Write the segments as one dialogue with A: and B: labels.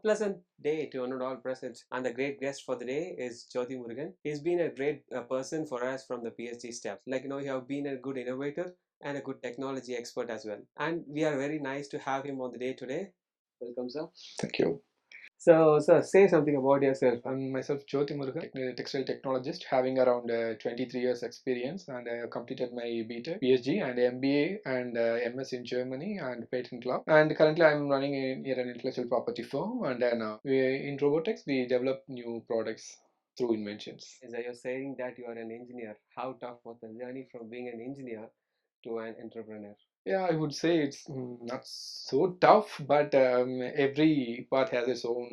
A: pleasant day to honor all present. And the great guest for the day is Jothimurugan. He's been a great person for us from the PSG staff. You have been a good innovator and a good technology expert as well. And we are very nice to have him on the day today. Welcome, sir.
B: Thank you.
A: So, sir, say something about yourself.
B: I'm myself Jothimurugan, textile technologist, having around 23 years experience, and I have completed my BTech, PSG, and MBA and MS in Germany and patent law. And currently, I'm running here an intellectual property firm, and in Robotex we develop new products through inventions.
A: Is that you're saying that you are an engineer? How tough was the journey from being an engineer to an entrepreneur?
B: Yeah, I would say it's not so tough, but every part has its own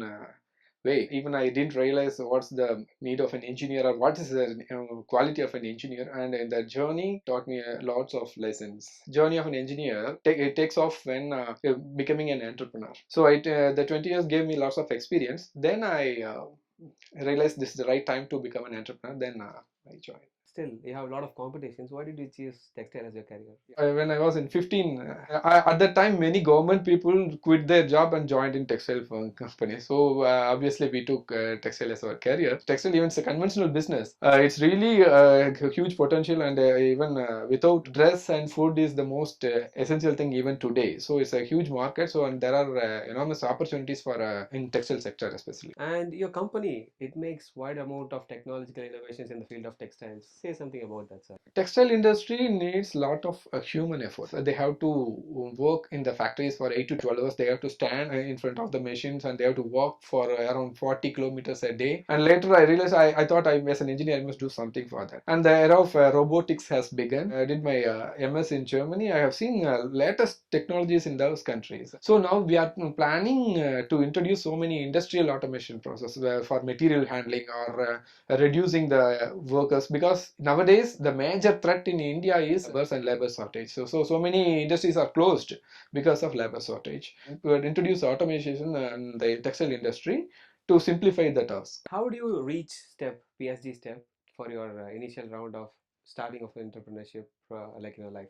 B: way. Even I didn't realize what's the need of an engineer or what is the quality of an engineer, and the journey taught me lots of lessons. Journey of an engineer it takes off when becoming an entrepreneur. So the 20 years gave me lots of experience. Then I realized this is the right time to become an entrepreneur. Then I joined.
A: Still, you have a lot of competitions. Why did you choose textile as your career?
B: When I was in 15, at that time, many government people quit their job and joined in textile company. So obviously, we took textile as our career. Textile, even it's a conventional business. It's really a huge potential, and even without dress and food is the most essential thing even today. So it's a huge market. So and there are enormous opportunities for in textile sector especially.
A: And your company, it makes wide amount of technological innovations in the field of textiles. Say something about that, sir.
B: Textile industry needs lot of human effort. They have to work in the factories for 8 to 12 hours. They have to stand in front of the machines, and they have to walk for around 40 kilometers a day. And later I realized I thought as an engineer I must do something for that. And the era of robotics has begun. I did my MS in Germany. I have seen latest technologies in those countries. So now we are planning to introduce so many industrial automation processes for material handling or reducing the workers, because nowadays the major threat in India is labor shortage. So many industries are closed because of labor shortage. We would introduce automation in the textile industry to simplify the task.
A: How do you reach PSG step for your initial round of starting of entrepreneurship in your life?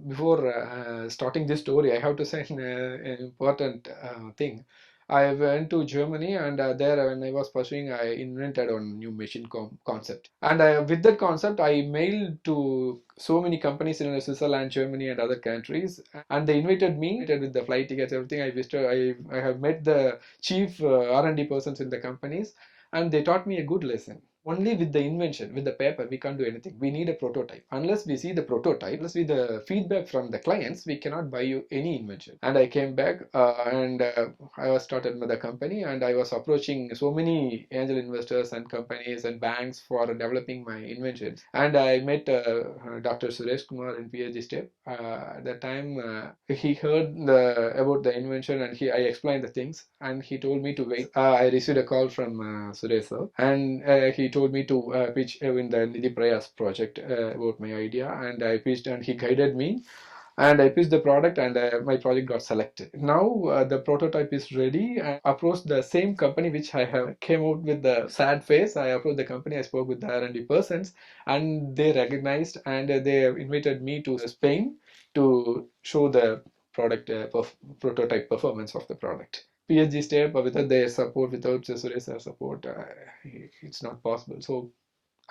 B: Before starting this story, I have to say an important thing. I went to Germany, and there when I was pursuing, I invented a new machine concept. And with that concept, I mailed to so many companies in Switzerland, Germany, and other countries, and they invited me with the flight tickets, everything. I visited. I have met the chief R&D persons in the companies, and they taught me a good lesson. Only with the invention, with the paper, we can't do anything. We need a prototype. Unless we see the prototype, unless we the feedback from the clients, we cannot buy you any invention. And I came back and I was started with the company, and I was approaching so many angel investors and companies and banks for developing my inventions. And I met Dr. Suresh Kumar in PhD step. At that time, he heard about the invention, and I explained the things, and he told me to wait. I received a call from Suresh sir, and he told me to pitch in the Nidhi Prayas project about my idea, and I pitched, and he guided me, and I pitched the product, and my project got selected. Now the prototype is ready. I approached the same company which I have came out with the sad face. I approached the company, I spoke with the R&D persons, and they recognized, and they invited me to Spain to show the product prototype performance of the product. PSG step, without their support, without Suresh support, it's not possible. So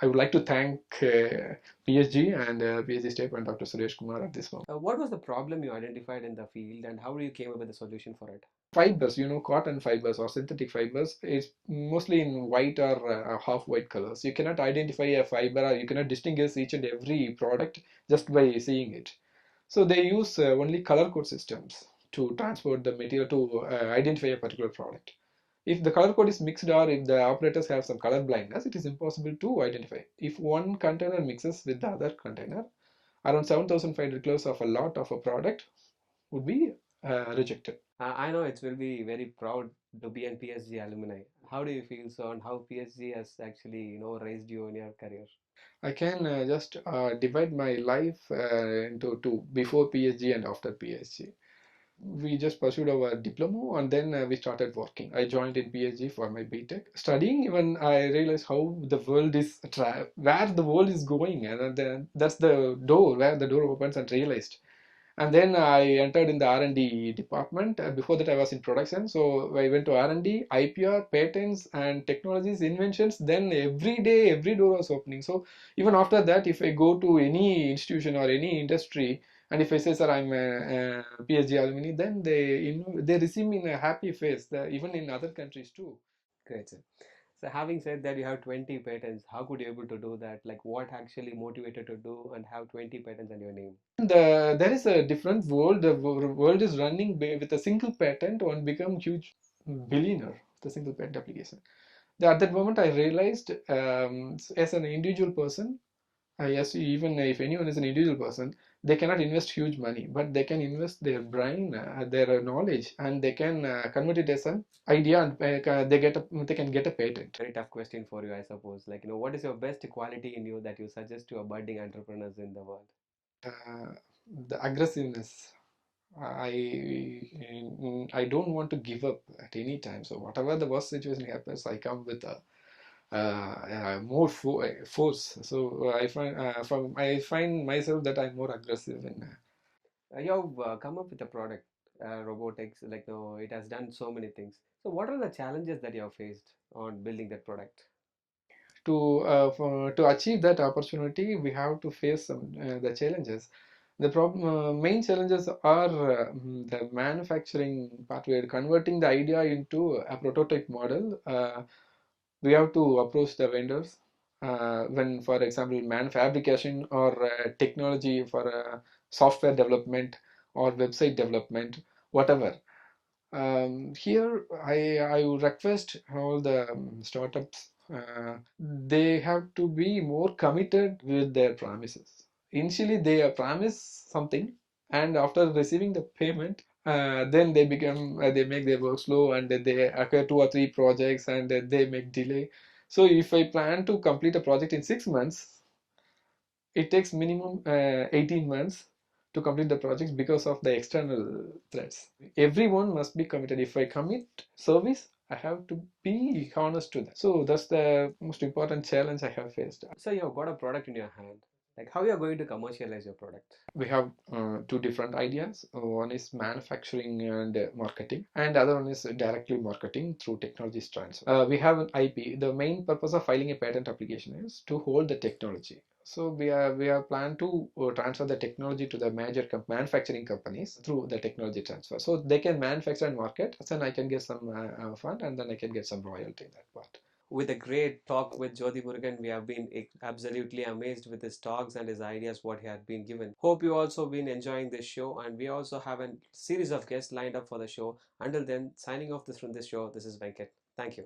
B: I would like to thank PSG and PSG step and Dr. Suresh Kumar at this moment.
A: What was the problem you identified in the field, and how you came up with a solution for it?
B: Fibers, cotton fibers or synthetic fibers is mostly in white or half white colors. You cannot identify a fiber, or you cannot distinguish each and every product just by seeing it. So they use only color code systems to transport the material to identify a particular product. If the color code is mixed, or if the operators have some color blindness, it is impossible to identify. If one container mixes with the other container, around 7,500 kilos of a lot of a product would be rejected.
A: I know it will be very proud to be an PSG alumni. How do you feel so, and how PSG has actually raised you in your career?
B: I can just divide my life into two, before PSG and after PSG. We just pursued our diploma, and then we started working. I joined in PSG for my BTech. Studying, even I realized how the world is, where the world is going, and then that's the door where the door opens, and realized. And then I entered in the R&D department. Before that, I was in production. So I went to R&D, IPR, patents, and technologies, inventions. Then every day, every door was opening. So even after that, if I go to any institution or any industry, and if I say, sir, I'm a PhD alumni, then they receive me in a happy face. Even in other countries too.
A: Great, sir. So having said that you have 20 patents, how could you able to do that? Like what actually motivated to do and have 20 patents on your name?
B: There is a different world. The world is running with a single patent on become huge billionaire. The single patent application. At that moment, I realized as an individual person, yes, even if anyone is an individual person, they cannot invest huge money, but they can invest their brain, their knowledge, and they can convert it as an idea, and they can get a patent.
A: Very tough question for you, I suppose. Like, what is your best quality in you that you suggest to a budding entrepreneurs in the world?
B: Uh, the aggressiveness. I don't want to give up at any time. So whatever the worst situation happens, I come with a more force. So I find myself that I'm more aggressive in
A: You have come up with a product, Robotex, like, it has done so many things. So what are the challenges that you have faced on building that product?
B: to achieve that opportunity. We have to face some the challenges. The problem, main challenges are the manufacturing part. We are converting the idea into a prototype model. We have to approach the vendors when, for example, fabrication or technology for software development or website development, whatever. Here, I would request all the startups. They have to be more committed with their promises. Initially, they promise something, and after receiving the payment, then they make their work slow, and they acquire 2 or 3 projects, and they make delay. So, if I plan to complete a project in 6 months, it takes minimum 18 months to complete the project because of the external threats. Everyone must be committed. If I commit service, I have to be honest to that. So that's the most important challenge I have faced.
A: So you have got a product in your hand. Like how you are going to commercialize your product?
B: We have two different ideas. One is manufacturing and marketing, and the other one is directly marketing through technology transfer. We have an IP. The main purpose of filing a patent application is to hold the technology. So we are planned to transfer the technology to the major manufacturing companies through the technology transfer. So they can manufacture and market. Then I can get some fund, and then I can get some royalty in that part.
A: With a great talk with Jothimurugan, we have been absolutely amazed with his talks and his ideas, what he had been given. Hope you also been enjoying this show, and we also have a series of guests lined up for the show. Until then, signing off this from this show, this is Venkat. Thank you.